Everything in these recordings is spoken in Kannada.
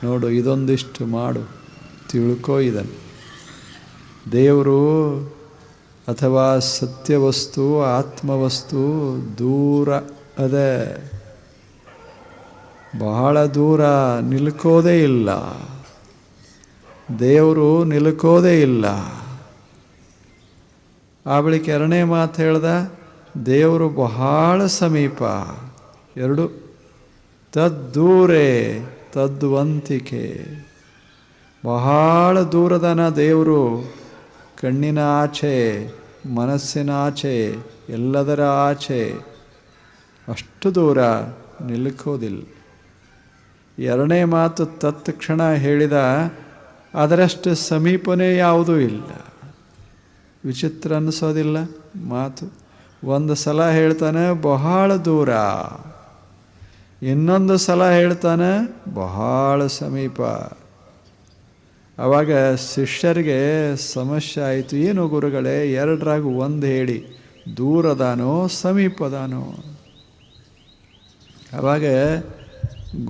ನೋಡು, ಇದೊಂದಿಷ್ಟು ಮಾಡು, ತಿಳ್ಕೋ ಇದನ್ನು. ದೇವರು ಅಥವಾ ಸತ್ಯವಸ್ತು, ಆತ್ಮವಸ್ತು ದೂರ ಅದೇ, ಬಹಳ ದೂರ, ನಿಲ್ಕೋದೇ ಇಲ್ಲ. ದೇವರು ನಿಲ್ಕೋದೇ ಇಲ್ಲ. ಆ ಬಳಿಕ ಎರಡನೇ ಮಾತು ಹೇಳ್ದ, ದೇವರು ಬಹಳ ಸಮೀಪ. ಎರಡು, ತದ್ದೂರೇ ತದ್ವಂತಿಕೆ, ಬಹಳ ದೂರದನ ದೇವರು. ಕಣ್ಣಿನ ಆಚೆ, ಮನಸ್ಸಿನ ಆಚೆ, ಎಲ್ಲದರ ಆಚೆ, ಅಷ್ಟು ದೂರ, ನಿಲ್ಕೋದಿಲ್ಲ. ಎರಡನೇ ಮಾತು ತತ್ಕ್ಷಣ ಹೇಳಿದ, ಅದರಷ್ಟು ಸಮೀಪನೇ ಯಾವುದೂ ಇಲ್ಲ. ವಿಚಿತ್ರ ಅನ್ನಿಸೋದಿಲ್ಲ ಮಾತು? ಒಂದು ಸಲ ಹೇಳ್ತಾನೆ ಬಹಳ ದೂರ, ಇನ್ನೊಂದು ಸಲ ಹೇಳ್ತಾನೆ ಬಹಳ ಸಮೀಪ. ಆವಾಗ ಶಿಷ್ಯರಿಗೆ ಸಮಸ್ಯೆ ಆಯಿತು, ಏನು ಗುರುಗಳೇ, ಎರಡರಾಗ ಒಂದು ಹೇಳಿ, ದೂರದಾನೋ ಸಮೀಪದಾನೋ? ಆವಾಗ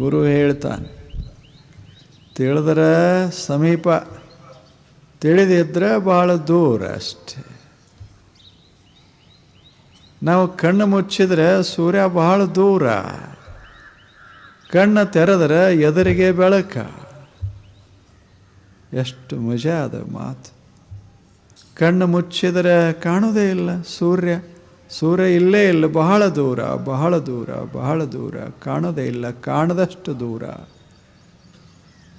ಗುರು ಹೇಳ್ತಾನೆ, ತಿಳಿದ್ರೆ ಸಮೀಪ, ತಿಳಿದಿದ್ರೆ ಭಾಳ ದೂರ ಅಷ್ಟೆ. ನಾವು ಕಣ್ಣು ಮುಚ್ಚಿದ್ರೆ ಸೂರ್ಯ ಬಹಳ ದೂರ, ಕಣ್ಣು ತೆರೆದ್ರೆ ಎದುರಿಗೆ ಬೆಳಕ. ಎಷ್ಟು ಮಜಾ ಅದ ಮಾತು. ಕಣ್ಣು ಮುಚ್ಚಿದರೆ ಕಾಣೋದೇ ಇಲ್ಲ ಸೂರ್ಯ, ಸೂರ್ಯ ಇಲ್ಲೇ ಇಲ್ಲ, ಬಹಳ ದೂರ, ಬಹಳ ದೂರ, ಬಹಳ ದೂರ, ಕಾಣೋದೇ ಇಲ್ಲ, ಕಾಣದಷ್ಟು ದೂರ.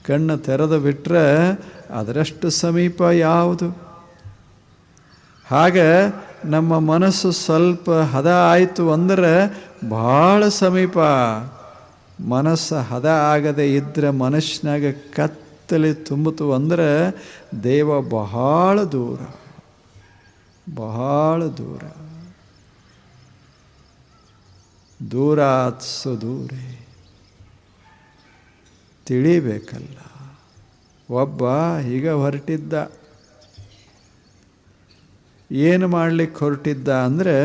ಕಣ್ಣು ತೆರೆದು ಬಿಟ್ಟರೆ ಅದರಷ್ಟು ಸಮೀಪ ಯಾವುದು? ಹಾಗೆ ನಮ್ಮ ಮನಸ್ಸು ಸ್ವಲ್ಪ ಹದ ಆಯಿತು ಅಂದರೆ ಭಾಳ ಸಮೀಪ. ಮನಸ್ಸು ಹದ ಆಗದೆ ಇದ್ದರೆ, ಮನಸ್ಸಿನಾಗ ಕತ್ತಲೆ ತುಂಬಿತು ಅಂದರೆ ದೇವ ಬಹಳ ದೂರ, ಬಹಳ ದೂರ. ದೂರಾತ್ ಸುದೂರೇ, ತಿಳಿಬೇಕಲ್ಲ. ಒಬ್ಬ ಈಗ ಹೊರಟಿದ್ದ, ಏನು ಮಾಡಲಿಕ್ಕೆ ಹೊರಟಿದ್ದ ಅಂದರೆ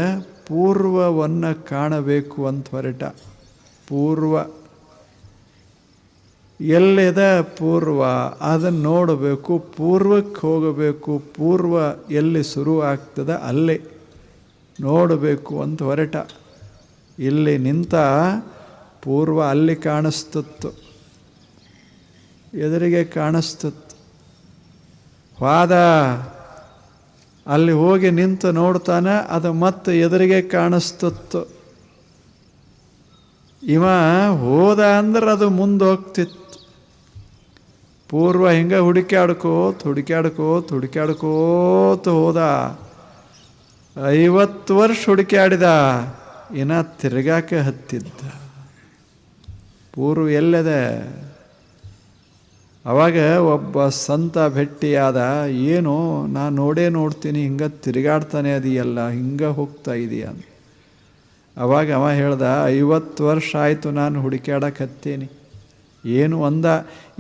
ಪೂರ್ವವನ್ನು ಕಾಣಬೇಕು ಅಂತ ಹೊರಟ. ಪೂರ್ವ ಎಲ್ಲಿದೆ? ಪೂರ್ವ, ಅದನ್ನು ನೋಡಬೇಕು, ಪೂರ್ವಕ್ಕೆ ಹೋಗಬೇಕು. ಪೂರ್ವ ಎಲ್ಲಿ ಶುರು ಆಗ್ತದೆ ಅಲ್ಲೇ ನೋಡಬೇಕು ಅಂತ ಹೊರಟ. ಇಲ್ಲಿ ನಿಂತ ಪೂರ್ವ ಅಲ್ಲಿ ಕಾಣಿಸ್ತಿತ್ತು, ಎದುರಿಗೆ ಕಾಣಿಸ್ತಿತ್ತು. ವಾದ ಅಲ್ಲಿ ಹೋಗಿ ನಿಂತು ನೋಡ್ತಾನೆ, ಅದು ಮತ್ತೆ ಎದುರಿಗೆ ಕಾಣಿಸ್ತಿತ್ತು. ಇವ ಹೋದ ಅಂದ್ರೆ ಅದು ಮುಂದೆ ಹೋಗ್ತಿತ್ತು. ಪೂರ್ವ ಹಿಂಗೆ ಹುಡುಕ್ಯಾಡ್ಕೋತ ಹೋದ. 50 ವರ್ಷ ಹುಡುಕ್ಯಾಡಿದ, ಇನ್ನು ತಿರ್ಗಾಕೆ ಹತ್ತಿದ್ದ. ಪೂರ್ವ ಎಲ್ಲದೆ? ಅವಾಗ ಒಬ್ಬ ಸಂತ ಭೇಟಿಯಾದ. ಏನು, ನಾನು ನೋಡ್ತೀನಿ, ಹಿಂಗೆ ತಿರುಗಾಡ್ತಾನೆ ಅದೆಯಲ್ಲ, ಹಿಂಗೆ ಹೋಗ್ತಾ ಇದೆಯಾ ಅಂತ. ಅವಾಗ ಅವ ಹೇಳ್ದ, 50 ವರ್ಷ ಆಯಿತು ನಾನು ಹುಡುಕ್ಯಾಡಕ್ಕೆ ಹತ್ತೀನಿ. ಏನು ಅಂದ,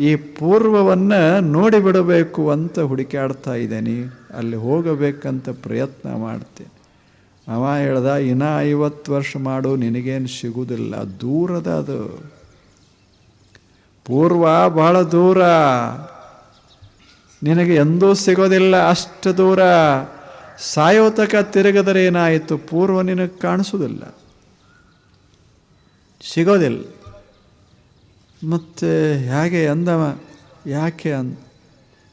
ಈ ಪೂರ್ವವನ್ನು ನೋಡಿಬಿಡಬೇಕು ಅಂತ ಹುಡುಕ್ಯಾಡ್ತಾ ಇದ್ದೇನೆ, ಅಲ್ಲಿ ಹೋಗಬೇಕಂತ ಪ್ರಯತ್ನ ಮಾಡ್ತೀನಿ. ಅವ ಹೇಳ್ದ, ಇನ್ನೂ 50 ವರ್ಷ ಮಾಡು, ನಿನಗೇನು ಸಿಗುವುದಿಲ್ಲ, ದೂರದ ಅದು. ಪೂರ್ವ ಬಹಳ ದೂರ, ನಿನಗೆ ಎಂದೂ ಸಿಗೋದಿಲ್ಲ, ಅಷ್ಟು ದೂರ. ಸಾಯೋತಕ ತಿರುಗದರೆ ಏನಾಯಿತು? ಪೂರ್ವ ನಿನಗೆ ಕಾಣಿಸೋದಿಲ್ಲ, ಸಿಗೋದಿಲ್ಲ. ಮತ್ತು ಹೇಗೆ ಅಂದವ?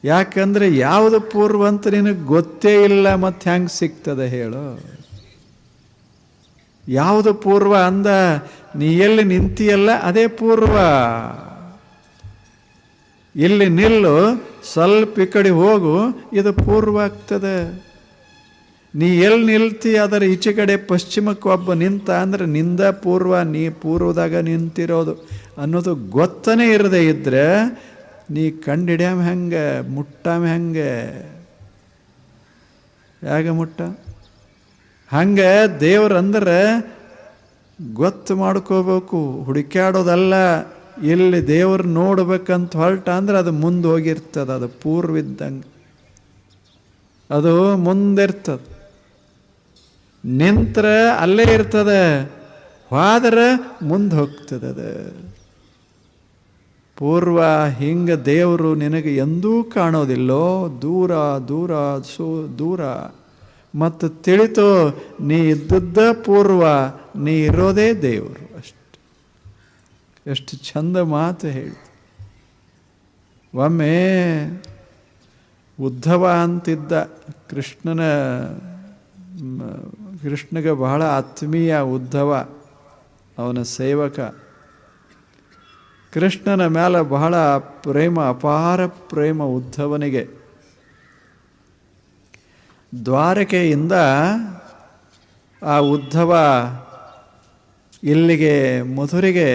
ಯಾಕಂದರೆ ಯಾವುದು ಪೂರ್ವ ಅಂತ ನಿನಗೆ ಗೊತ್ತೇ ಇಲ್ಲ, ಮತ್ತು ಹೆಂಗೆ ಸಿಗ್ತದೆ ಹೇಳು? ಯಾವುದು ಪೂರ್ವ ಅಂದ? ನೀ ಎಲ್ಲಿ ನಿಂತಿಯಲ್ಲ ಅದೇ ಪೂರ್ವ. ಇಲ್ಲಿ ನಿಲ್ಲು, ಸ್ವಲ್ಪ ಈ ಕಡೆ ಹೋಗು, ಇದು ಪೂರ್ವ ಆಗ್ತದೆ. ನೀ ಎಲ್ಲಿ ನಿಲ್ತಿ ಅದರ ಈಚೆ ಕಡೆ ಪಶ್ಚಿಮಕ್ಕೆ ಒಬ್ಬ ನಿಂತ ಅಂದರೆ ನಿಂದ ಪೂರ್ವ, ನೀ ಪೂರ್ವದಾಗ ನಿಂತಿರೋದು ಅನ್ನೋದು ಗೊತ್ತನೇ ಇರದೇ ಇದ್ದರೆ ನೀ ಕಂಡಿಡ್ಯಾಮ ಹೆಂಗೆ, ಮುಟ್ಟಾಮ ಹೆಂಗೆ? ಹೇಗೆ ಮುಟ್ಟ? ಹಂಗೆ ದೇವ್ರಂದ್ರೆ ಗೊತ್ತು ಮಾಡ್ಕೋಬೇಕು, ಹುಡುಕ್ಯಾಡೋದಲ್ಲ. ಇಲ್ಲಿ ದೇವ್ರು ನೋಡ್ಬೇಕಂತ ಹೊರಟ ಅಂದ್ರೆ ಅದು ಮುಂದೆ ಹೋಗಿರ್ತದೆ, ಅದು ಪೂರ್ವಿದ್ದಂಗೆ, ಅದು ಮುಂದಿರ್ತದೆ. ನಿಂತ್ರೆ ಅಲ್ಲೇ ಇರ್ತದೆ, ಹೋದ್ರೆ ಮುಂದೆ ಹೋಗ್ತದೆ ಅದು. ಪೂರ್ವ ಹಿಂಗೆ ದೇವರು ನಿನಗೆ ಎಂದೂ ಕಾಣೋದಿಲ್ಲೋ, ದೂರ ದೂರ ದೂರ. ಮತ್ತು ತಿಳಿತು ನೀ ಇದ್ದದ್ದ ಪೂರ್ವ, ನೀ ಇರೋದೇ ದೇವರು. ಅಷ್ಟು ಎಷ್ಟು ಚಂದ ಮಾತು ಹೇಳಿ. ಒಮ್ಮೆ ಉದ್ಧವ ಅಂತಿದ್ದ ಕೃಷ್ಣಗೆ ಬಹಳ ಆತ್ಮೀಯ ಉದ್ಧವ, ಅವನ ಸೇವಕ. ಕೃಷ್ಣನ ಮೇಲೆ ಬಹಳ ಪ್ರೇಮ, ಅಪಾರ ಪ್ರೇಮ ಉದ್ಧವನಿಗೆ. ದ್ವಾರಕೆಯಿಂದ ಆ ಉದ್ಧವ ಇಲ್ಲಿಗೆ ಮಧುರೆಗೆ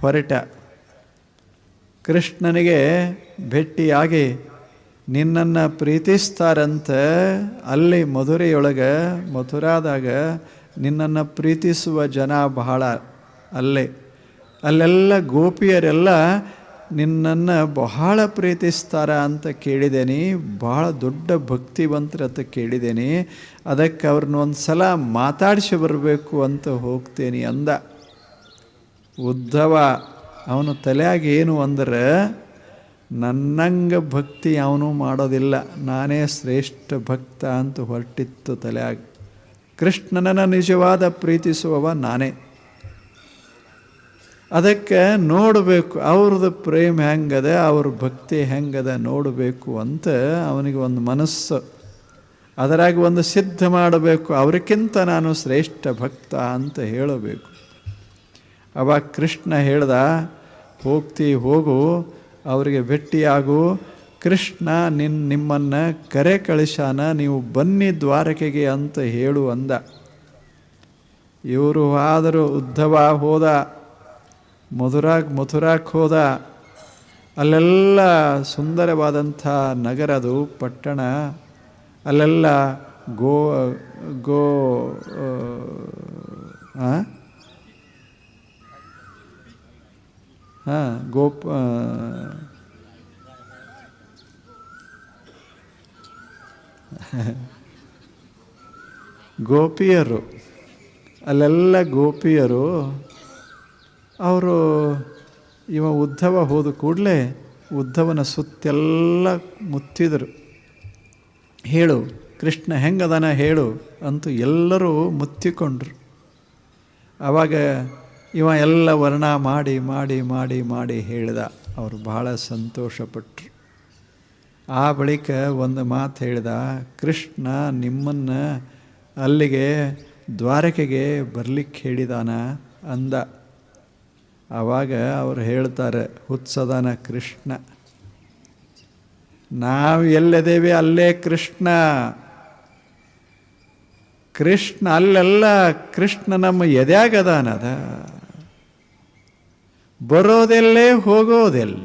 ಹೊರಟ. ಕೃಷ್ಣನಿಗೆ ಭೇಟಿಯಾಗಿ ನಿನ್ನನ್ನು ಪ್ರೀತಿಸ್ತಾರಂತೆ. ಅಲ್ಲಿ ಮಥುರಾದಾಗ ನಿನ್ನನ್ನು ಪ್ರೀತಿಸುವ ಜನ ಬಹಳ. ಅಲ್ಲೆಲ್ಲ ಗೋಪಿಯರೆಲ್ಲ ನಿನ್ನನ್ನು ಬಹಳ ಪ್ರೀತಿಸ್ತಾರ ಅಂತ ಕೇಳಿದ್ದೇನೆ. ಬಹಳ ದೊಡ್ಡ ಭಕ್ತಿವಂತರಂತ ಕೇಳಿದ್ದೇನೆ. ಅದಕ್ಕೆ ಅವ್ರನ್ನ ಒಂದು ಸಲ ಮಾತಾಡಿಸಿ ಬರಬೇಕು ಅಂತ ಹೋಗ್ತೇನೆ ಅಂದ ಉದ್ಧವ. ಅವನು ತಲೆಯಾಗಿ ಏನು ಅಂದ್ರೆ, ನನ್ನಂಗೆ ಭಕ್ತಿ ಅವನು ಮಾಡೋದಿಲ್ಲ, ನಾನೇ ಶ್ರೇಷ್ಠ ಭಕ್ತ ಅಂತ ಹೊರಟಿತ್ತು ತಲೆಯಾಗಿ. ಕೃಷ್ಣನನ್ನು ನಿಜವಾದ ಪ್ರೀತಿಸುವವ ನಾನೇ. ಅದಕ್ಕೆ ನೋಡಬೇಕು ಅವ್ರದ್ದು ಪ್ರೇಮ ಹೆಂಗದ, ಅವ್ರ ಭಕ್ತಿ ಹೆಂಗದ ನೋಡಬೇಕು ಅಂತ ಅವನಿಗೆ ಒಂದು ಮನಸ್ಸು. ಅದರಾಗಿ ಒಂದು ಸಿದ್ಧ ಮಾಡಬೇಕು, ಅವ್ರಿಗಿಂತ ನಾನು ಶ್ರೇಷ್ಠ ಭಕ್ತ ಅಂತ ಹೇಳಬೇಕು. ಅವಾಗ ಕೃಷ್ಣ ಹೇಳ್ದ, ಹೋಗು, ಅವರಿಗೆ ಭೇಟಿಯಾಗು. ಕೃಷ್ಣ ನಿಮ್ಮನ್ನು ಕರೆ ಕಳಿಸಾನ, ನೀವು ಬನ್ನಿ ದ್ವಾರಕೆಗೆ ಅಂತ ಹೇಳು ಅಂದ. ಇವರು ಆದರೂ ಉದ್ಧವ ಹೋದ, ಮಥುರಾಕ್ಕೆ ಹೋದ. ಅಲ್ಲೆಲ್ಲ ಸುಂದರವಾದಂಥ ನಗರದು, ಪಟ್ಟಣ. ಅಲ್ಲೆಲ್ಲ ಗೋಪಿಯರು, ಅಲ್ಲೆಲ್ಲ ಗೋಪಿಯರು. ಅವರು ಉದ್ಧವ ಹೋದ ಕೂಡಲೇ ಉದ್ಧವನ ಸುತ್ತೆಲ್ಲ ಮುತ್ತಿದರು. ಹೇಳು ಕೃಷ್ಣ ಹೆಂಗದನ ಹೇಳು ಅಂತೂ ಎಲ್ಲರೂ ಮುತ್ತಿಕೊಂಡ್ರು. ಆವಾಗ ಎಲ್ಲ ವರ್ಣ ಮಾಡಿ ಮಾಡಿ ಮಾಡಿ ಮಾಡಿ ಹೇಳಿದ. ಅವರು ಬಹಳ ಸಂತೋಷಪಟ್ಟರು. ಆ ಬಳಿಕ ಒಂದು ಮಾತು ಹೇಳಿದ, ಕೃಷ್ಣ ನಿಮ್ಮನ್ನು ಅಲ್ಲಿಗೆ ದ್ವಾರಕೆಗೆ ಬರಲಿಕ್ಕೆ ಹೇಳಿದಾನ ಅಂದ. ಆವಾಗ ಅವರು ಹೇಳ್ತಾರೆ, ಹುತ್ಸದನ ಕೃಷ್ಣ, ನಾವು ಎಲ್ಲಿದ್ದೇವೆ ಅಲ್ಲೇ ಕೃಷ್ಣ. ಕೃಷ್ಣ ಅಲ್ಲೆಲ್ಲ, ಕೃಷ್ಣ ನಮ್ಮ ಎದ್ಯಾಗದಾನದ, ಬರೋದೆಲ್ಲೇ ಹೋಗೋದೆಲ್ಲ.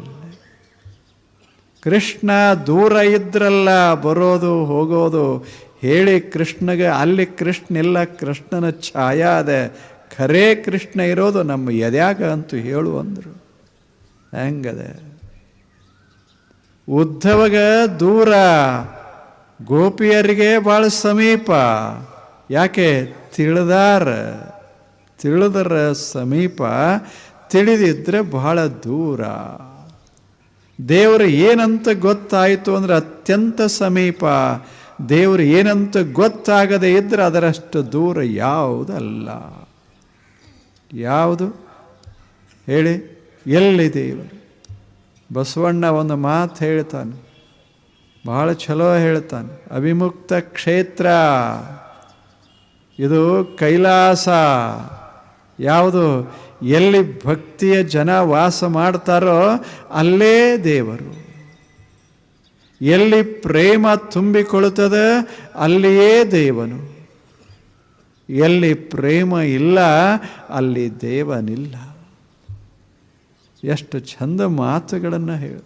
ಕೃಷ್ಣ ದೂರ ಇದ್ರಲ್ಲ ಬರೋದು ಹೋಗೋದು ಹೇಳಿ ಕೃಷ್ಣಗೆ. ಅಲ್ಲಿ ಕೃಷ್ಣ ಇಲ್ಲ, ಕೃಷ್ಣನ ಛಾಯಾ ಅದೆ, ಖರೇ ಕೃಷ್ಣ ಇರೋದು ನಮ್ಮ ಎದ್ಯಾಗ ಅಂತೂ ಹೇಳು ಅಂದರು. ಹೆಂಗದೆ ಉದ್ಧವಗ ದೂರ, ಗೋಪಿಯರಿಗೆ ಭಾಳ ಸಮೀಪ. ಯಾಕೆ ತಿಳಿದರ ಸಮೀಪ, ತಿಳಿದಿದ್ರೆ ಬಹಳ ದೂರ. ದೇವರು ಏನಂತ ಗೊತ್ತಾಯಿತು ಅಂದ್ರೆ ಅತ್ಯಂತ ಸಮೀಪ. ದೇವರು ಏನಂತ ಗೊತ್ತಾಗದೇ ಇದ್ರೆ ಅದರಷ್ಟು ದೂರ ಯಾವುದಲ್ಲ. ಯಾವುದು ಹೇಳಿ? ಎಲ್ಲಿ ದೇವರು? ಬಸವಣ್ಣ ಒಂದು ಮಾತು ಹೇಳ್ತಾನೆ, ಬಹಳ ಚಲೋ ಹೇಳ್ತಾನೆ. ಅವಿಮುಕ್ತ ಕ್ಷೇತ್ರ ಇದು ಕೈಲಾಸ. ಯಾವುದು? ಎಲ್ಲಿ ಭಕ್ತಿಯ ಜನ ವಾಸ ಮಾಡ್ತಾರೋ ಅಲ್ಲೇ ದೇವರು. ಎಲ್ಲಿ ಪ್ರೇಮ ತುಂಬಿಕೊಳ್ಳುತ್ತದೆ ಅಲ್ಲಿಯೇ ದೇವನು. ಎಲ್ಲಿ ಪ್ರೇಮ ಇಲ್ಲ ಅಲ್ಲಿ ದೇವನಿಲ್ಲ. ಎಷ್ಟು ಚಂದ ಮಾತುಗಳನ್ನು ಹೇಳ.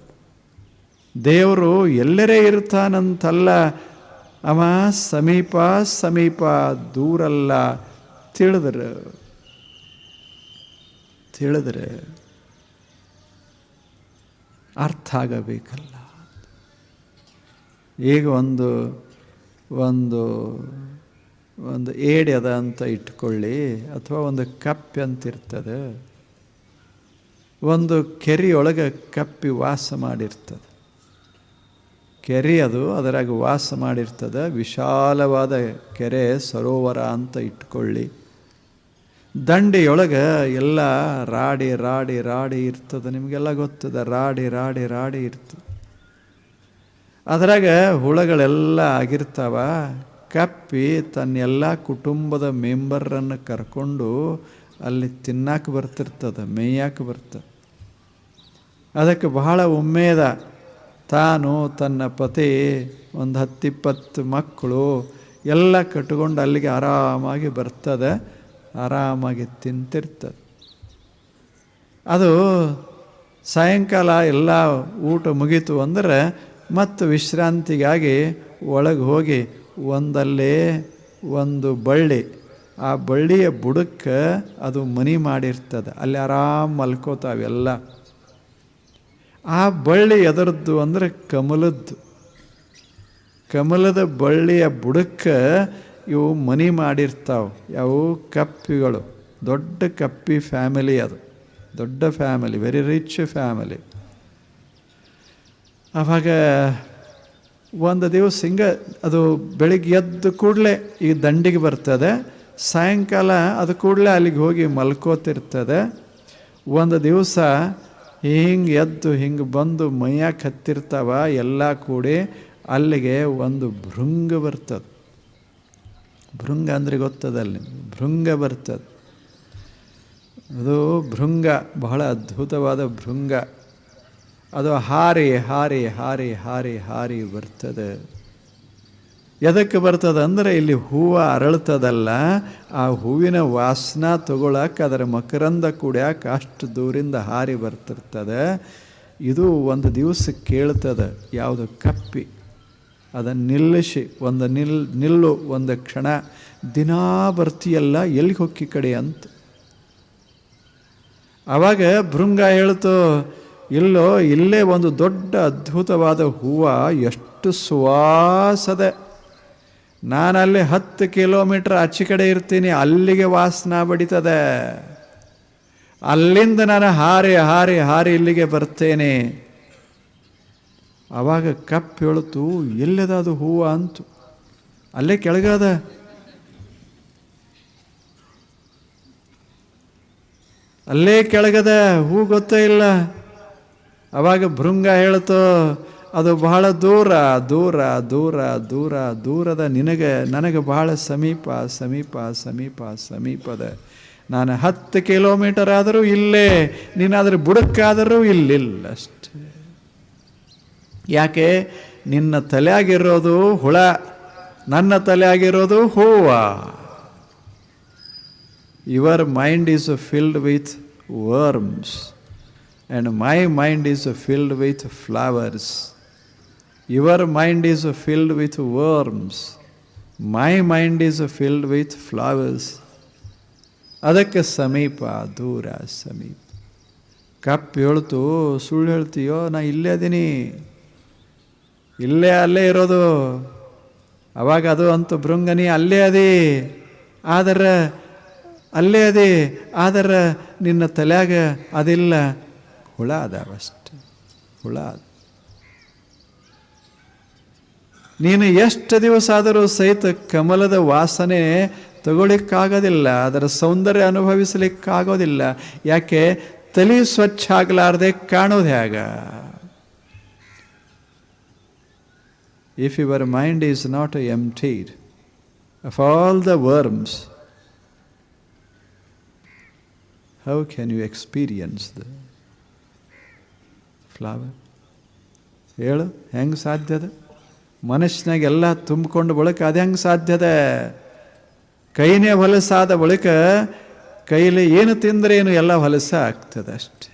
ದೇವರು ಎಲ್ಲರೇ ಇರ್ತಾನಂತಲ್ಲ, ಅವ ಸಮೀಪ ಸಮೀಪ, ದೂರಲ್ಲ. ತಿಳಿದ್ರೆ ಅರ್ಥ ಆಗಬೇಕಲ್ಲ. ಈಗ ಒಂದು ಒಂದು ಒಂದು ಏಡಿ ಅದ ಅಂತ ಇಟ್ಕೊಳ್ಳಿ, ಅಥವಾ ಒಂದು ಕಪ್ಪೆ ಅಂತಿರ್ತದೆ. ಒಂದು ಕೆರೆಯೊಳಗೆ ಕಪ್ಪಿ ವಾಸ ಮಾಡಿರ್ತದೆ. ಕೆರೆ ಅದು, ಅದರಾಗ ವಾಸ ಮಾಡಿರ್ತದೆ. ವಿಶಾಲವಾದ ಕೆರೆ, ಸರೋವರ ಅಂತ ಇಟ್ಕೊಳ್ಳಿ. ದಂಡೆಯೊಳಗೆ ಎಲ್ಲ ರಾಡಿ ರಾಡಿ ರಾಡಿ ಇರ್ತದೆ. ನಿಮಗೆಲ್ಲ ಗೊತ್ತದ, ರಾಡಿ ರಾಡಿ ರಾಡಿ ಇರ್ತದೆ. ಅದರಾಗ ಹುಳಗಳೆಲ್ಲ ಆಗಿರ್ತಾವ. ಕಪ್ಪಿ ತನ್ನೆಲ್ಲ ಕುಟುಂಬದ ಮೆಂಬರನ್ನು ಕರ್ಕೊಂಡು ಅಲ್ಲಿ ತಿನ್ನಕ್ಕೆ ಬರ್ತಿರ್ತದೆ, ಮೇಯಕ್ಕೆ ಬರ್ತದೆ. ಅದಕ್ಕೆ ಬಹಳ ಉಮೇದ. ತಾನು ತನ್ನ ಪತಿ, ಒಂದು 10-20 ಮಕ್ಕಳು ಎಲ್ಲ ಕಟ್ಕೊಂಡು ಅಲ್ಲಿಗೆ ಆರಾಮಾಗಿ ಬರ್ತದೆ, ಆರಾಮಾಗಿ ತಿಂತಿರ್ತದೆ. ಅದು ಸಾಯಂಕಾಲ ಎಲ್ಲ ಊಟ ಮುಗೀತು ಅಂದರೆ ಮತ್ತು ವಿಶ್ರಾಂತಿಗಾಗಿ ಒಳಗೆ ಹೋಗಿ ಒಂದಲ್ಲೇ ಒಂದು ಬಳ್ಳಿ, ಆ ಬಳ್ಳಿಯ ಬುಡಕ್ಕೆ ಅದು ಮನಿ ಮಾಡಿರ್ತದೆ. ಅಲ್ಲಿ ಆರಾಮ್ ಮಲ್ಕೋತಾವೆಲ್ಲ. ಆ ಬಳ್ಳಿ ಎದರದ್ದು ಅಂದರೆ ಕಮಲದ್ದು. ಕಮಲದ ಬಳ್ಳಿಯ ಬುಡಕ್ಕೆ ಇವು ಮನಿ ಮಾಡಿರ್ತಾವೆ. ಯಾವು ಕಪ್ಪಿಗಳು. ದೊಡ್ಡ ಕಪ್ಪಿ ಫ್ಯಾಮಿಲಿ ಅದು, ದೊಡ್ಡ ಫ್ಯಾಮಿಲಿ, ವೆರಿ ರಿಚ್ ಫ್ಯಾಮಿಲಿ. ಆವಾಗ ಒಂದು ದಿವಸ ಹಿಂಗೆ ಅದು ಬೆಳಿಗ್ಗೆ ಎದ್ದು ಕೂಡಲೇ ಈ ದಂಡಿಗೆ ಬರ್ತದೆ. ಸಾಯಂಕಾಲ ಅದು ಕೂಡಲೇ ಅಲ್ಲಿಗೆ ಹೋಗಿ ಮಲ್ಕೋತಿರ್ತದೆ. ಒಂದು ದಿವಸ ಹಿಂಗೆ ಎದ್ದು ಹಿಂಗೆ ಬಂದು ಮೈಯಾಕೆ ಹತ್ತಿರ್ತಾವ ಎಲ್ಲ ಕೂಡಿ. ಅಲ್ಲಿಗೆ ಒಂದು ಭೃಂಗ ಬರ್ತದೆ. ಭೃಂಗ ಅಂದರೆ ಗೊತ್ತದಲ್ಲಿ, ಭೃಂಗ ಬರ್ತದೆ. ಅದು ಭೃಂಗ ಬಹಳ ಅದ್ಭುತವಾದ ಭೃಂಗ. ಅದು ಹಾರಿ ಹಾರಿ ಹಾರಿ ಹಾರಿ ಹಾರಿ ಬರ್ತದೆ. ಎದಕ್ಕೆ ಬರ್ತದೆ ಅಂದರೆ ಇಲ್ಲಿ ಹೂವು ಅರಳ್ತದಲ್ಲ, ಆ ಹೂವಿನ ವಾಸನ ತಗೊಳಕ್ಕೆ, ಅದರ ಮಕರಂದ ಕುಡಿಯಕ್ಕೆ ಅಷ್ಟು ದೂರಿಂದ ಹಾರಿ ಬರ್ತಿರ್ತದೆ. ಇದು ಒಂದು ದಿವಸ ಕೇಳ್ತದೆ ಯಾವುದು ಕಪ್ಪಿ. ಅದನ್ನು ನಿಲ್ಲಿಸಿ, ಒಂದು ನಿಲ್ಲು ಒಂದು ಕ್ಷಣ, ದಿನಾ ಬರ್ತೀಯಲ್ಲ ಎಲ್ಲಿಗೆ ಹೊಕ್ಕಿ ಕಡೆ ಅಂತ. ಆವಾಗ ಭೃಂಗ ಹೇಳ್ತು, ಇಲ್ಲೋ ಇಲ್ಲೇ ಒಂದು ದೊಡ್ಡ ಅದ್ಭುತವಾದ ಹೂವು, ಎಷ್ಟು ಸುವಾಸದ. ನಾನಲ್ಲಿ 10 ಕಿಲೋಮೀಟರ್ ಆಚೆ ಕಡೆ ಇರ್ತೀನಿ, ಅಲ್ಲಿಗೆ ವಾಸನ ಬಡಿತದೆ. ಅಲ್ಲಿಂದ ನಾನು ಹಾರಿ ಹಾರಿ ಹಾರಿ ಇಲ್ಲಿಗೆ ಬರ್ತೇನೆ. ಆವಾಗ ಕಪ್ಪು ಹೇಳ್ತು, ಎಲ್ಲದ ಅದು ಹೂವು ಅಂತು. ಅಲ್ಲೇ ಕೆಳಗದ. ಅಲ್ಲೇ ಕೆಳಗದ, ಹೂ ಗೊತ್ತೇ ಇಲ್ಲ. ಆವಾಗ ಭೃಂಗ ಹೇಳ್ತು, ಅದು ಬಹಳ ದೂರ ದೂರ ದೂರ ದೂರ ದೂರದ, ನನಗೆ ಬಹಳ ಸಮೀಪ ಸಮೀಪ ಸಮೀಪ ಸಮೀಪದ. ನಾನು 10 ಕಿಲೋಮೀಟರ್ ಆದರೂ ಇಲ್ಲೇ, ನೀನಾದರೂ ಬುಡಕ್ಕಾದರೂ ಇಲ್ಲಿಲ್ಲ ಅಷ್ಟೇ. ಯಾಕೆ? ನಿನ್ನ ತಲೆಯಾಗಿರೋದು ಹುಳ, ನನ್ನ ತಲೆಯಾಗಿರೋದು ಹೂವ. Your mind is filled with worms and my mind is filled with flowers. Your mind is filled with worms. My mind is filled with flowers. ಅದಕ್ಕೆ ಸಮೀಪ ದೂರ ಸಮೀಪ. ಕಪ್ಪು ಹೇಳ್ತು, ಸುಳ್ಳು ಹೇಳ್ತೀಯೋ, ನಾ ಇಲ್ಲೇ ಅದೀನಿ, ಇಲ್ಲೇ ಅಲ್ಲೇ ಇರೋದು. ಅವಾಗ ಅದು ಅಂತೂ ಭೃಂಗನಿ, ಅಲ್ಲೇ ಅದಿ, ಆದರೆ ಅಲ್ಲೇ ಅದಿ, ಆದರೆ ನಿನ್ನ ತಲೆಯಾಗ ಅದಿಲ್ಲ, ಹುಳ ಅದಾವಷ್ಟೆ, ಹುಳ. ನೀನು ಎಷ್ಟು ದಿವಸ ಆದರೂ ಸಹಿತ ಕಮಲದ ವಾಸನೆ ತಗೊಳ್ಳಿಕ್ಕಾಗೋದಿಲ್ಲ, ಅದರ ಸೌಂದರ್ಯ ಅನುಭವಿಸಲಿಕ್ಕಾಗೋದಿಲ್ಲ. ಯಾಕೆ? ತಲೆ ಸ್ವಚ್ಛ ಆಗಲಾರ್ದೆ ಕಾಣೋದು ಹೇಗ? If your mind is not emptied of all the worms, how can you experience the flower? ಹೇಳು, ಹೆಂಗೆ ಸಾಧ್ಯದ? ಮನುಷ್ಯನಾಗೆಲ್ಲ ತುಂಬಿಕೊಂಡು ಬಳಿಕ ಅದು ಹೆಂಗೆ ಸಾಧ್ಯದ? ಕೈನೇ ಹೊಲಸಾದ ಬಳಿಕ ಕೈಲಿ ಏನು ತಿಂದ್ರೇನು ಎಲ್ಲ ಹೊಲಸ ಆಗ್ತದೆ ಅಷ್ಟೆ.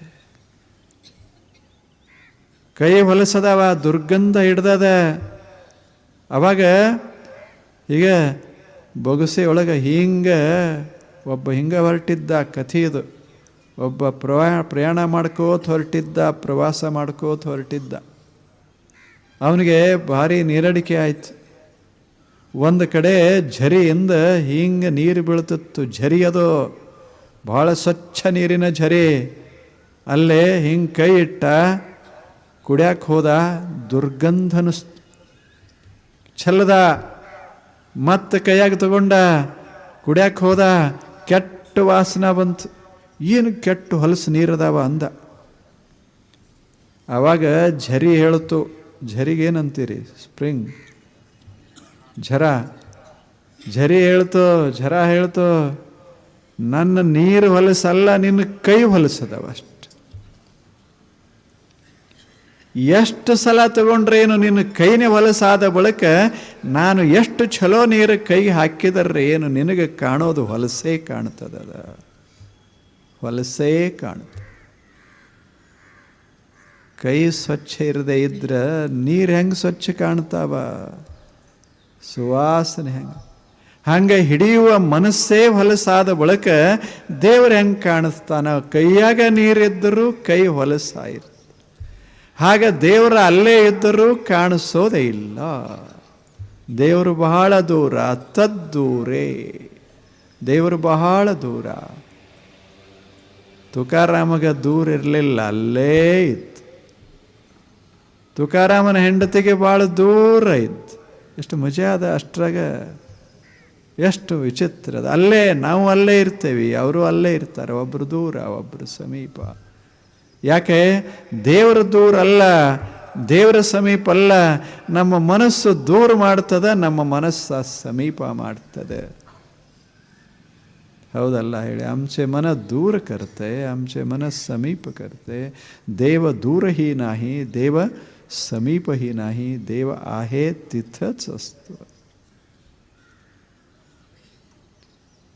ಕೈ ಹೊಲಸದವ, ದುರ್ಗಂಧ ಹಿಡ್ದದ. ಅವಾಗ ಈಗ ಬೊಗಸೆ ಒಳಗೆ ಒಬ್ಬ ಹಿಂಗೆ ಹೊರಟಿದ್ದ ಕಥೆ ಇದು. ಒಬ್ಬ ಪ್ರಯಾಣ ಮಾಡ್ಕೋತ ಹೊರಟಿದ್ದ, ಪ್ರವಾಸ ಮಾಡ್ಕೋತ ಹೊರಟಿದ್ದ. ಅವನಿಗೆ ಭಾರಿ ನೀರಡಿಕೆ ಆಯ್ತು. ಒಂದು ಕಡೆ ಝರಿಯಿಂದ ಹಿಂಗೆ ನೀರು ಬೀಳ್ತಿತ್ತು. ಝರಿ ಅದು ಬಹಳ ಸ್ವಚ್ಛ ನೀರಿನ ಝರಿ. ಅಲ್ಲೇ ಹಿಂಗೆ ಕೈ ಇಟ್ಟ, ಕುಡ್ಯಾಕೆ ಹೋದ, ದುರ್ಗಂಧನು ಚೆಲ್ಲದ, ಮತ್ತೆ ಕೈಯಾಗ ತಗೊಂಡ ಕುಡ್ಯಾಕೆ ಹೋದ, ಕೆಟ್ಟ ವಾಸನ ಬಂತು. ಏನು ಕೆಟ್ಟು ಹೊಲಸು ನೀರದಾವ ಅಂದ. ಆವಾಗ ಝರಿ ಹೇಳ್ತು, ಝರಿಗೇನಂತೀರಿ? ಸ್ಪ್ರಿಂಗ್, ಝರಿ ಹೇಳ್ತು, ನನ್ನ ನೀರು ಹೊಲಸಲ್ಲ, ನಿನ್ನ ಕೈ ಹೊಲಸದವ ಅಷ್ಟು. ಎಷ್ಟು ಸಲ ತಗೊಂಡ್ರೇನು ನಿನ್ನ ಕೈನೇ ಹೊಲಸಾದ ಬಳಿಕ ನಾನು ಎಷ್ಟು ಚಲೋ ನೀರು ಕೈಗೆ ಹಾಕಿದರೆ ಏನು ನಿನಗೆ ಕಾಣೋದು ಹೊಲಸೇ ಕಾಣ್ತದ, ಹೊಲಸೇ ಕಾಣ್ತದೆ. ಕೈ ಸ್ವಚ್ಛ ಇರದೇ ಇದ್ರೆ ನೀರು ಹೆಂಗೆ ಸ್ವಚ್ಛ ಕಾಣ್ತಾವ, ಸುವಾಸನೆ ಹಂಗೆ ಹಿಡಿಯುವ ಮನಸ್ಸೇ ಹೊಲಸಾದ ಬಳಿಕ ದೇವರು ಹೆಂಗೆ ಕಾಣಿಸ್ತಾನ? ಕೈಯಾಗ ನೀರಿದ್ದರೂ ಕೈ ಹೊಲಸಾಯಿರ್ತದೆ. ಹಾಗೆ ದೇವರ ಅಲ್ಲೇ ಇದ್ದರೂ ಕಾಣಿಸೋದೇ ಇಲ್ಲ. ದೇವರು ಬಹಳ ದೂರ, ತದ್ದೂರೇ, ದೇವರು ಬಹಳ ದೂರ. ತುಕಾರಾಮಗ ದೂರ ಇರಲಿಲ್ಲ, ಅಲ್ಲೇ ಇತ್ತು. ತುಕಾರಾಮನ ಹೆಂಡತಿಗೆ ಭಾಳ ದೂರ ಇತ್ತು. ಎಷ್ಟು ಮಜಾ ಅದ ಅಷ್ಟ್ರಾಗ, ಎಷ್ಟು ವಿಚಿತ್ರ ಅದ. ಅಲ್ಲೇ ನಾವು ಅಲ್ಲೇ ಇರ್ತೇವೆ, ಅವರು ಅಲ್ಲೇ ಇರ್ತಾರೆ. ಒಬ್ಬರು ದೂರ, ಒಬ್ಬರು ಸಮೀಪ. ಯಾಕೆ? ದೇವರ ದೂರ ಅಲ್ಲ, ದೇವರ ಸಮೀಪ ಅಲ್ಲ. ನಮ್ಮ ಮನಸ್ಸು ದೂರ ಮಾಡ್ತದೆ, ನಮ್ಮ ಮನಸ್ಸು ಸಮೀಪ ಮಾಡ್ತದೆ. ಹೌದಲ್ಲ ಹೇಳಿ? आमचे मन दूर करते, आमचे मन समीप करते. देव दूर ही नाही, देव समीप ही नाही, देव आहे तिथंच असतो.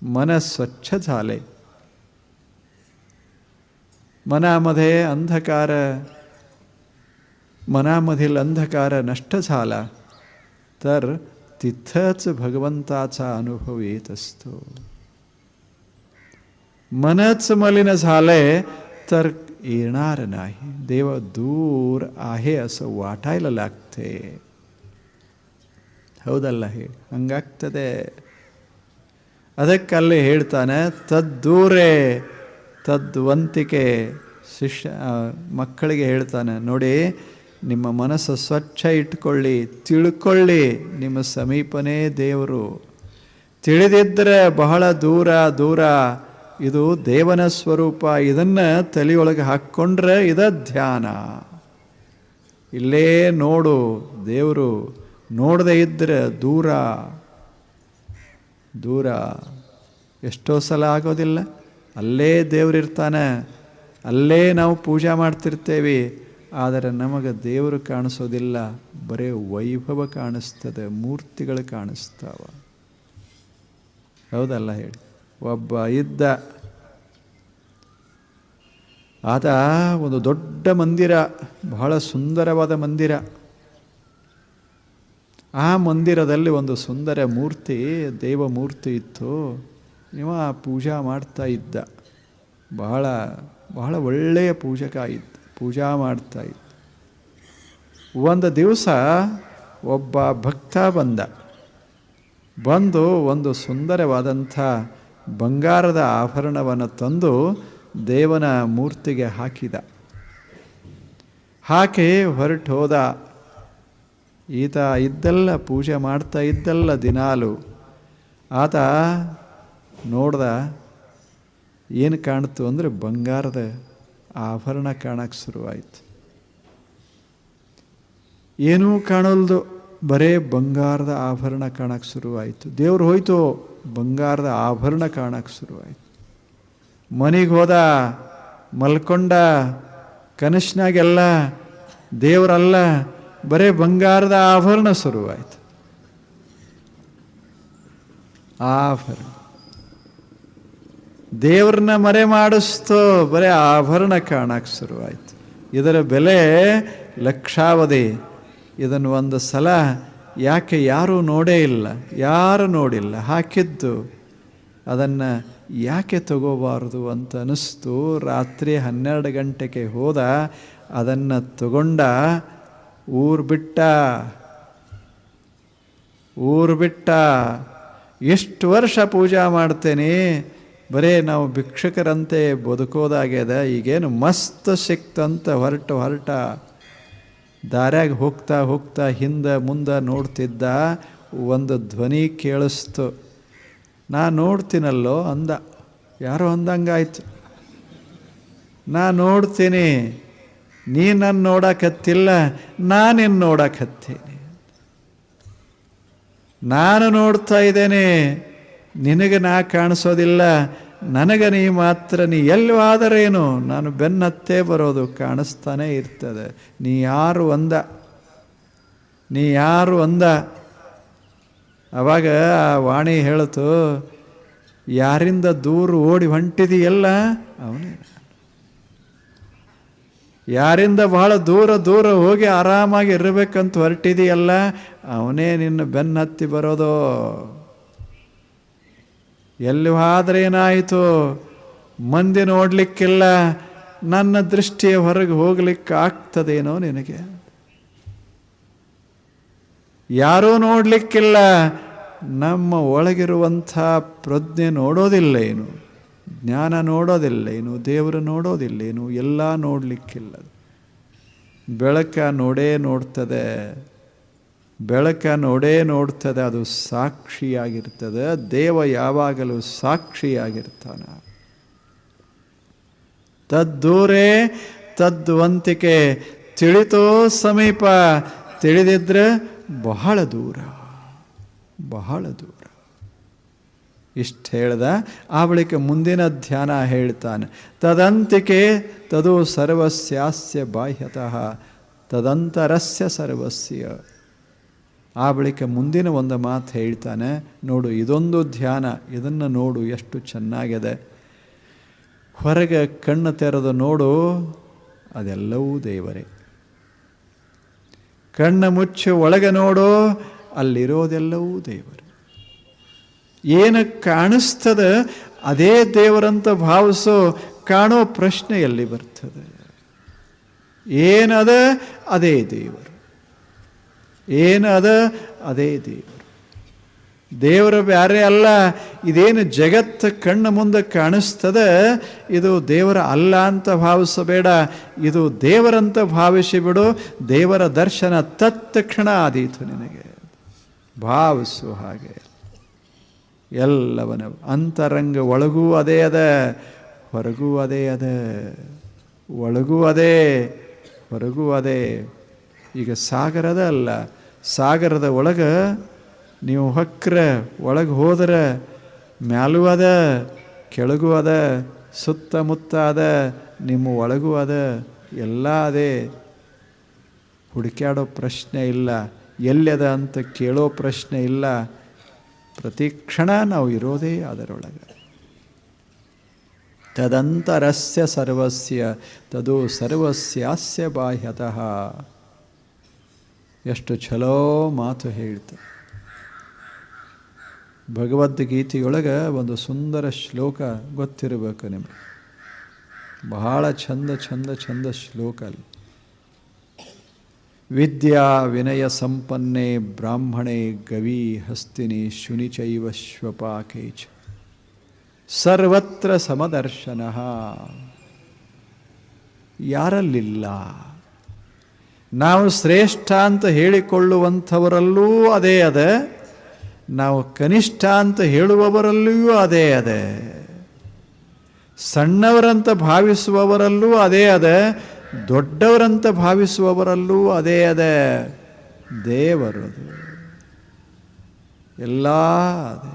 मन स्वच्छ झाले, मनामध्ये अंधकार, मनामधील अंधकार नष्ट झाला तर तिथंच भगवंताचा अनुभव येत असतो. मनच मलिन झालंय तर येणार नाही, देव दूर आहे असं वाटायला लागते. ಹೌದಲ್ಲ ಹೇಳಿ? ಹಂಗಾಗ್ತದೆ. ಅದಕ್ಕಲ್ಲೇ ಹೇಳ್ತಾನೆ, ತದ್ದೂರೇ ತದ್ವಂತಿಕೆ. ಮಕ್ಕಳಿಗೆ ಹೇಳ್ತಾನೆ, ನೋಡಿ ನಿಮ್ಮ ಮನಸ್ಸು ಸ್ವಚ್ಛ ಇಟ್ಕೊಳ್ಳಿ, ತಿಳ್ಕೊಳ್ಳಿ, ನಿಮ್ಮ ಸಮೀಪನೇ ದೇವರು. ತಿಳಿದಿದ್ದರೆ ಬಹಳ ದೂರ ದೂರ, ಇದು ದೇವನ ಸ್ವರೂಪ. ಇದನ್ನು ತಲೆಯೊಳಗೆ ಹಾಕ್ಕೊಂಡ್ರೆ ಇದ ಧ್ಯಾನ. ಇಲ್ಲೇ ನೋಡು ದೇವರು, ನೋಡದೇ ಇದ್ದರೆ ದೂರ ದೂರ. ಎಷ್ಟೋ ಸಲ ಆಗೋದಿಲ್ಲ, ಅಲ್ಲೇ ದೇವರಿರ್ತಾನೆ, ಅಲ್ಲೇ ನಾವು ಪೂಜೆ ಮಾಡ್ತಿರ್ತೇವೆ. ಆದರೆ ನಮಗೆ ದೇವರು ಕಾಣಿಸೋದಿಲ್ಲ, ಬರೀ ವೈಭವ ಕಾಣಿಸ್ತದೆ, ಮೂರ್ತಿಗಳು ಕಾಣಿಸ್ತಾವ. ಹೌದಲ್ಲ ಹೇಳಿ? ಒಬ್ಬ ಇದ್ದ, ಆತ ಒಂದು ದೊಡ್ಡ ಮಂದಿರ, ಬಹಳ ಸುಂದರವಾದ ಮಂದಿರ. ಆ ಮಂದಿರದಲ್ಲಿ ಒಂದು ಸುಂದರ ಮೂರ್ತಿ, ದೇವ ಮೂರ್ತಿ ಇತ್ತು. ಇವ ಪೂಜಾ ಮಾಡ್ತಾ ಇದ್ದ. ಬಹಳ ಬಹಳ ಒಳ್ಳೆಯ ಪೂಜಕ ಇದ್ದ, ಪೂಜಾ ಮಾಡ್ತಾ ಇದ್ದ. ಒಂದು ದಿವಸ ಒಬ್ಬ ಭಕ್ತ ಬಂದು ಒಂದು ಸುಂದರವಾದಂಥ ಬಂಗಾರದ ಆಭರಣವನ್ನು ತಂದು ದೇವನ ಮೂರ್ತಿಗೆ ಹಾಕಿದ. ಹಾಕಿ ಹೊರಟು ಹೋದ. ಈತ ಇದ್ದಲ್ಲ, ಪೂಜೆ ಮಾಡ್ತಾ ಇದ್ದಲ್ಲ ದಿನಾಲು. ಆತ ನೋಡ್ದ, ಏನು ಕಾಣ್ತು ಅಂದರೆ ಬಂಗಾರದ ಆಭರಣ ಕಾಣಕ್ಕೆ ಶುರುವಾಯಿತು. ಏನೂ ಕಾಣಲ್ದು, ಬರೇ ಬಂಗಾರದ ಆಭರಣ ಕಾಣಕ್ಕೆ ಶುರುವಾಯಿತು. ದೇವ್ರು ಹೋಯ್ತು, ಬಂಗಾರದ ಆಭರಣ ಕಾಣಕ್ಕೆ ಶುರುವಾಯಿತು. ಮನೆಗೆ ಹೋದ, ಮಲ್ಕೊಂಡ. ಕನಸಿನಾಗೆಲ್ಲ ದೇವರಲ್ಲ, ಬರೇ ಬಂಗಾರದ ಆಭರಣ ಶುರುವಾಯಿತು. ಆಭರಣ ದೇವ್ರನ್ನ ಮರೆ ಮಾಡಿಸ್ತೋ, ಬರೇ ಆಭರಣ ಕಾಣಕ್ಕೆ ಶುರುವಾಯಿತು. ಇದರ ಬೆಲೆ ಲಕ್ಷಾವಧಿ. ಇದನ್ನು ಒಂದು ಸಲ ಯಾಕೆ ಯಾರೂ ನೋಡೇ ಇಲ್ಲ, ಯಾರು ನೋಡಿಲ್ಲ, ಹಾಕಿದ್ದು ಅದನ್ನು ಯಾಕೆ ತಗೋಬಾರ್ದು ಅಂತ ಅನ್ನಿಸ್ತು. ರಾತ್ರಿ 12 ಗಂಟೆಗೆ ಹೋದ, ಅದನ್ನು ತಗೊಂಡ, ಊರು ಬಿಟ್ಟ. ಎಷ್ಟು ವರ್ಷ ಪೂಜಾ ಮಾಡ್ತೇನೆ, ಬರೇ ನಾವು ಭಿಕ್ಷುಕರಂತೆ ಬದುಕೋದಾಗ್ಯದ. ಈಗೇನು ಮಸ್ತ್ ಸಿಕ್ತಂತ ಹೊರಟ ದಾರ್ಯಾಗ ಹೋಗ್ತಾ ಹೋಗ್ತಾ ಹಿಂದೆ ಮುಂದೆ ನೋಡ್ತಿದ್ದ. ಒಂದು ಧ್ವನಿ ಕೇಳಿಸ್ತು. ನಾ ನೋಡ್ತೀನಲ್ಲೋ ಅಂದ. ಯಾರೋ ಅಂದಂಗಾಯ್ತು. ನಾ ನೋಡ್ತೀನಿ, ನೀ ನನ್ನ ನೋಡಕತ್ತಿಲ್ಲ, ನಾನಿನ್ನು ನೋಡಕತ್ತೀನಿ. ನಾನು ನೋಡ್ತಾ ಇದ್ದೇನೆ, ನಿನಗೆ ನಾ ಕಾಣಿಸೋದಿಲ್ಲ, ನನಗೆ ನೀ ಮಾತ್ರ. ನೀ ಎಲ್ಲವಾದರೇನು, ನಾನು ಬೆನ್ನತ್ತೇ ಬರೋದು, ಕಾಣಿಸ್ತಾನೆ ಇರ್ತದೆ. ನೀ ಯಾರು ಅಂದ. ಅವಾಗ ಆ ವಾಣಿ ಹೇಳ್ತು, ಯಾರಿಂದ ದೂರ ಓಡಿ ಹೊಂಟಿದೆಯಲ್ಲ ಅವನೇ. ಯಾರಿಂದ ಬಹಳ ದೂರ ಹೋಗಿ ಆರಾಮಾಗಿ ಇರಬೇಕಂತ ಹೊರಟಿದೆಯಲ್ಲ ಅವನೇ ನಿನ್ನ ಬೆನ್ನತ್ತಿ ಬರೋದು. ಎಲ್ಲಿ ಹೋದ್ರೇನಾಯಿತು, ಮಂದಿ ನೋಡಲಿಕ್ಕಿಲ್ಲ, ನನ್ನ ದೃಷ್ಟಿಯ ಹೊರಗೆ ಹೋಗ್ಲಿಕ್ಕೆ ಆಗ್ತದೇನೋ ನಿನಗೆ? ಯಾರೂ ನೋಡಲಿಕ್ಕಿಲ್ಲ, ನಮ್ಮ ಒಳಗಿರುವಂಥ ಪ್ರಜ್ಞೆ ನೋಡೋದಿಲ್ಲ ಏನು, ಜ್ಞಾನ ನೋಡೋದಿಲ್ಲ ಏನು, ದೇವರು ನೋಡೋದಿಲ್ಲ ಏನು, ಎಲ್ಲ ನೋಡಲಿಕ್ಕಿಲ್ಲ. ಬೆಳಕ ನೋಡ್ತದೆ, ಅದು ಸಾಕ್ಷಿಯಾಗಿರ್ತದೆ. ದೇವ ಯಾವಾಗಲೂ ಸಾಕ್ಷಿಯಾಗಿರ್ತಾನ. ತದ್ದೂರೇ ತದ್ವಂತಿಕೆ, ತಿಳಿತೋ ಸಮೀಪ, ತಿಳಿದಿದ್ರೆ ಬಹಳ ದೂರ. ಇಷ್ಟು ಹೇಳ್ದ. ಆ ಬಳಿಕ ಮುಂದಿನ ಧ್ಯಾನ ಹೇಳ್ತಾನೆ. ತದಂತಿಕೆ ತದು ಸರ್ವಸ್ಯಾಸ್ಯ ಬಾಹ್ಯತಃ ತದಂತರಸ್ಯ ಸರ್ವಸ್ಯ. ಆ ಬಳಿಕ ಮುಂದಿನ ಒಂದು ಮಾತು ಹೇಳ್ತಾನೆ. ನೋಡು, ಇದೊಂದು ಧ್ಯಾನ, ಇದನ್ನು ನೋಡು ಎಷ್ಟು ಚೆನ್ನಾಗಿದೆ. ಹೊರಗೆ ಕಣ್ಣು ತೆರೆದು ನೋಡು, ಅದೆಲ್ಲವೂ ದೇವರೇ. ಕಣ್ಣು ಮುಚ್ಚಿ ಒಳಗೆ ನೋಡು, ಅಲ್ಲಿರೋದೆಲ್ಲವೂ ದೇವರು. ಏನು ಕಾಣಿಸ್ತದೆ ಅದೇ ದೇವರಂತ ಭಾವಿಸೋ. ಕಾಣೋ ಪ್ರಶ್ನೆ ಎಲ್ಲಿ ಬರ್ತದೆ? ಏನದ ಅದೇ ದೇವರು, ಅದೇ ದೇವರು. ದೇವರು ಬ್ಯಾರೆ ಅಲ್ಲ. ಇದೇನು ಜಗತ್ತು ಕಣ್ಣ ಮುಂದೆ ಕಾಣಿಸ್ತದೆ, ಇದು ದೇವರ ಅಲ್ಲ ಅಂತ ಭಾವಿಸಬೇಡ, ಇದು ದೇವರಂತ ಭಾವಿಸಿಬಿಡು. ದೇವರ ದರ್ಶನ ತತ್ಕ್ಷಣ ಆದೀತು ನಿನಗೆ. ಭಾವಿಸು ಹಾಗೆ. ಎಲ್ಲವನ ಅಂತರಂಗ ಒಳಗೂ ಅದೇ ಅದ, ಹೊರಗೂ ಅದೇ ಅದ. ಒಳಗೂ ಅದೇ, ಹೊರಗೂ ಅದೇ. ಈಗ ಸಾಗರದ ಅಲ್ಲ, ಸಾಗರದ ಒಳಗೆ ನೀವು ಹೊಕ್ರ ಒಳಗೆ ಹೋದರೆ ಮ್ಯಾಲೂ ಅದ, ಕೆಳಗೂ ಅದ, ಸುತ್ತಮುತ್ತ ಅದ, ನಿಮ್ಮ ಒಳಗೂ ಅದ, ಎಲ್ಲ ಅದೇ. ಹುಡುಕ್ಯಾಡೋ ಪ್ರಶ್ನೆ ಇಲ್ಲ, ಎಲ್ಲದ ಅಂತ ಕೇಳೋ ಪ್ರಶ್ನೆ ಇಲ್ಲ. ಪ್ರತಿ ಕ್ಷಣ ನಾವು ಇರೋದೇ ಅದರೊಳಗೆ. ತದಂತರಸ್ಯ ಸರ್ವಸ್ಯ ತದು ಸರ್ವಸ್ಯಾಸ್ಯ ಬಾಹ್ಯತಃ. ಎಷ್ಟು ಛಲೋ ಮಾತು ಹೇಳ್ತಾರೆ. ಭಗವದ್ಗೀತೆಯೊಳಗೆ ಒಂದು ಸುಂದರ ಶ್ಲೋಕ ಗೊತ್ತಿರಬೇಕು ನಿಮಗೆ. ಬಹಳ ಚಂದ ಶ್ಲೋಕ ಅಲ್ಲಿ. ವಿದ್ಯಾ ವಿನಯ ಸಂಪನ್ನೆ ಬ್ರಾಹ್ಮಣೆ ಗವಿ ಹಸ್ತಿನಿ ಶುನಿ ಚೈವ ಶ್ವಪಾಕೆ ಚ ಸರ್ವತ್ರ ಸಮದರ್ಶನ. ಯಾರಲ್ಲಿಲ್ಲ? ನಾವು ಶ್ರೇಷ್ಠ ಅಂತ ಹೇಳಿಕೊಳ್ಳುವಂಥವರಲ್ಲೂ ಅದೇ ಅದ, ನಾವು ಕನಿಷ್ಠ ಅಂತ ಹೇಳುವವರಲ್ಲಿಯೂ ಅದೇ ಅದೆ, ಸಣ್ಣವರಂತ ಭಾವಿಸುವವರಲ್ಲೂ ಅದೇ ಅದೆ, ದೊಡ್ಡವರಂತ ಭಾವಿಸುವವರಲ್ಲೂ ಅದೇ ಅದೆ. ದೇವರದು ಎಲ್ಲ ಅದೇ.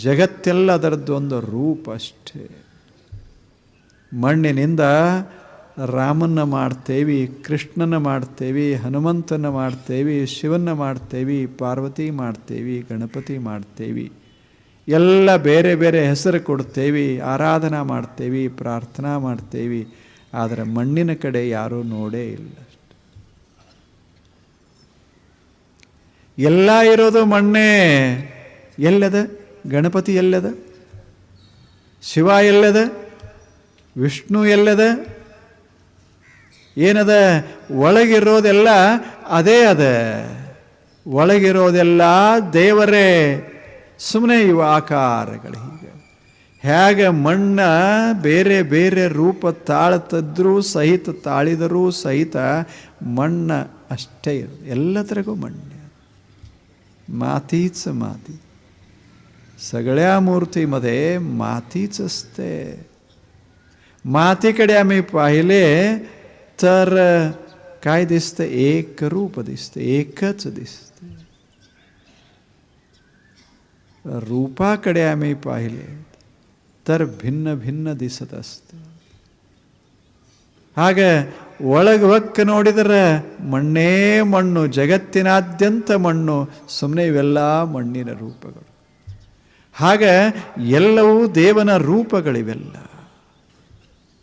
ಜಗತ್ತೆಲ್ಲ ಅದರದ್ದೊಂದು ರೂಪ ಅಷ್ಟೇ. ಮಣ್ಣಿನಿಂದ ರಾಮನ್ನ ಮಾಡ್ತೇವಿ, ಕೃಷ್ಣನ ಮಾಡ್ತೇವಿ, ಹನುಮಂತನ ಮಾಡ್ತೇವಿ, ಶಿವನ್ನ ಮಾಡ್ತೇವಿ, ಪಾರ್ವತಿ ಮಾಡ್ತೇವಿ, ಗಣಪತಿ ಮಾಡ್ತೇವಿ. ಎಲ್ಲ ಬೇರೆ ಬೇರೆ ಹೆಸರು ಕೊಡ್ತೇವಿ, ಆರಾಧನಾ ಮಾಡ್ತೇವಿ, ಪ್ರಾರ್ಥನಾ ಮಾಡ್ತೇವಿ. ಆದರೆ ಮಣ್ಣಿನ ಕಡೆ ಯಾರೂ ನೋಡೇ ಇಲ್ಲ. ಎಲ್ಲ ಇರೋದು ಮಣ್ಣೇ. ಎಲ್ಲದ ಗಣಪತಿ? ಎಲ್ಲದ ಶಿವ? ಎಲ್ಲದ ವಿಷ್ಣು? ಎಲ್ಲದ ಏನದ? ಒಳಗಿರೋದೆಲ್ಲ ಅದೇ ಅದ. ಒಳಗಿರೋದೆಲ್ಲ ದೇವರೇ. ಸುಮ್ಮನೆ ಇವು ಆಕಾರಗಳು. ಹೀಗೆ ಹೇಗೆ ಮಣ್ಣ ಬೇರೆ ಬೇರೆ ರೂಪ ತಾಳತಿದ್ರೂ ಸಹಿತ ತಾಳಿದರೂ ಸಹಿತ ಮಣ್ಣ ಅಷ್ಟೇ ಇರೋದು, ಎಲ್ಲದರಿಗೂ ಮಣ್ಣೆ. मातीच माती, सगळ्या मूर्तीमध्ये मातीच असते. मातीकडे आम्ही पाहिले तर काय दिसतं? एक रूप दिसते, एकच दिसते. रूपाकडे आम्ही पाहिले तर भिन्न भिन्न दिसत असते. ಹಾಗೆ ಒಳಗೆ ಹೊಕ್ಕ ನೋಡಿದರೆ ಮಣ್ಣೇ ಮಣ್ಣು, ಜಗತ್ತಿನಾದ್ಯಂತ ಮಣ್ಣು. ಸುಮ್ಮನೆ ಇವೆಲ್ಲ ಮಣ್ಣಿನ ರೂಪಗಳು. ಹಾಗೆ ಎಲ್ಲವೂ ದೇವನ ರೂಪಗಳಿವೆಲ್ಲ,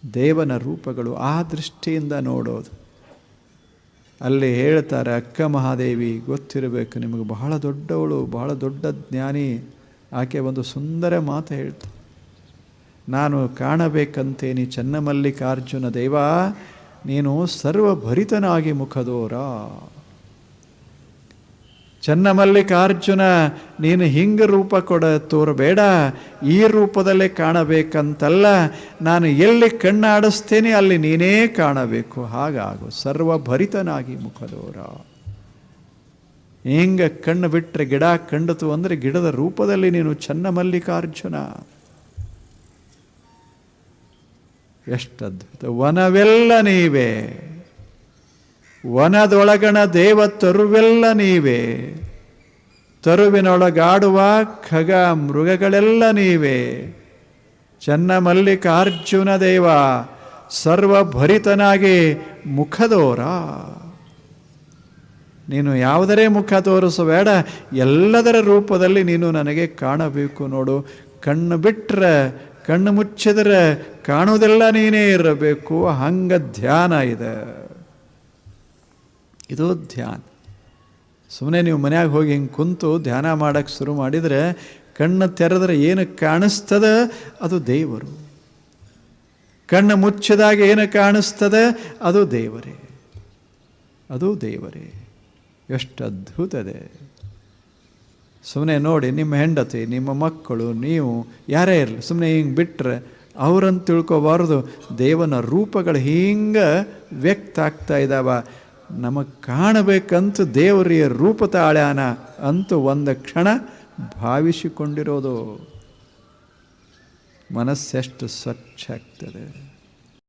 ದೇವನ ರೂಪಗಳು. ಆ ದೃಷ್ಟಿಯಿಂದ ನೋಡೋದು. ಅಲ್ಲಿ ಹೇಳ್ತಾರೆ ಅಕ್ಕ ಮಹಾದೇವಿ, ಗೊತ್ತಿರಬೇಕು ನಿಮಗೆ, ಬಹಳ ದೊಡ್ಡವಳು, ಬಹಳ ದೊಡ್ಡ ಜ್ಞಾನಿ. ಆಕೆ ಒಂದು ಸುಂದರ ಮಾತು ಹೇಳ್ತಾರೆ, ನಾನು ಕಾಣಬೇಕಂತೇನಿ ಚನ್ನಮಲ್ಲಿಕಾರ್ಜುನ ದೇವ, ನೀನು ಸರ್ವಭರಿತನಾಗಿ ಮುಖದೋರ. ಚನ್ನಮಲ್ಲಿಕಾರ್ಜುನ, ನೀನು ಹಿಂಗೆ ರೂಪ ತೋರಬೇಡ, ಈ ರೂಪದಲ್ಲೇ ಕಾಣಬೇಕಂತಲ್ಲ. ನಾನು ಎಲ್ಲಿ ಕಣ್ಣಾಡಿಸ್ತೇನೆ ಅಲ್ಲಿ ನೀನೇ ಕಾಣಬೇಕು. ಹಾಗಾಗು, ಸರ್ವಭರಿತನಾಗಿ ಮುಖದೋರ. ಹಿಂಗೆ ಕಣ್ಣು ಬಿಟ್ಟರೆ ಗಿಡ ಕಂಡಿತು ಅಂದರೆ ಗಿಡದ ರೂಪದಲ್ಲಿ ನೀನು ಚನ್ನಮಲ್ಲಿಕಾರ್ಜುನ. ಎಷ್ಟು ಅದ್ಭುತ! ವನವೆಲ್ಲ ನೀವೇ, ವನದೊಳಗಣ ದೇವ ತರುವೆಲ್ಲ ನೀವೇ, ತರುವಿನೊಳಗಾಡುವ ಖಗ ಮೃಗಗಳೆಲ್ಲ ನೀವೇ. ಚನ್ನಮಲ್ಲಿಕಾರ್ಜುನ ದೇವ ಸರ್ವಭರಿತನಾಗಿ ಮುಖದೋರ. ನೀನು ಯಾವುದರೇ ಮುಖ ತೋರಿಸಬೇಡ, ಎಲ್ಲದರ ರೂಪದಲ್ಲಿ ನೀನು ನನಗೆ ಕಾಣಬೇಕು. ನೋಡು, ಕಣ್ಣು ಬಿಟ್ಟರೆ, ಕಣ್ಣು ಮುಚ್ಚಿದರೆ ಕಾಣುವುದೆಲ್ಲ ನೀನೇ ಇರಬೇಕು. ಹಂಗ ಧ್ಯಾನ ಇದೆ. ಇದು ಧ್ಯಾನ. ಸುಮ್ಮನೆ ನೀವು ಮನ್ಯಾಗ ಹೋಗಿ ಹಿಂಗೆ ಕುಂತು ಧ್ಯಾನ ಮಾಡೋಕ್ಕೆ ಶುರು ಮಾಡಿದರೆ, ಕಣ್ಣು ತೆರೆದ್ರೆ ಏನು ಕಾಣಿಸ್ತದೆ ಅದು ದೇವರು. ಕಣ್ಣು ಮುಚ್ಚಿದಾಗ ಏನು ಕಾಣಿಸ್ತದೆ ಅದು ದೇವರೇ, ಅದು ದೇವರೇ. ಎಷ್ಟು ಅದ್ಭುತದೆ! ಸುಮ್ಮನೆ ನೋಡಿ, ನಿಮ್ಮ ಹೆಂಡತಿ, ನಿಮ್ಮ ಮಕ್ಕಳು, ನೀವು ಯಾರೇ ಇರಲಿ, ಸುಮ್ಮನೆ ಹಿಂಗೆ ಬಿಟ್ಟರೆ ಅವರಂತ ತಿಳ್ಕೊಬಾರ್ದು. ದೇವನ ರೂಪಗಳು ಹಿಂಗೆ ವ್ಯಕ್ತ ಆಗ್ತಾ ಇದ್ದಾವ. ನಮಗೆ ಕಾಣಬೇಕಂತೂ ದೇವರಿಯ ರೂಪ ತಾಳ್ಯಾನ ಅಂತೂ ಒಂದು ಕ್ಷಣ ಭಾವಿಸಿಕೊಂಡಿರೋದು. ಮನಸ್ಸೆಷ್ಟು ಸ್ವಚ್ಛ ಆಗ್ತದೆ.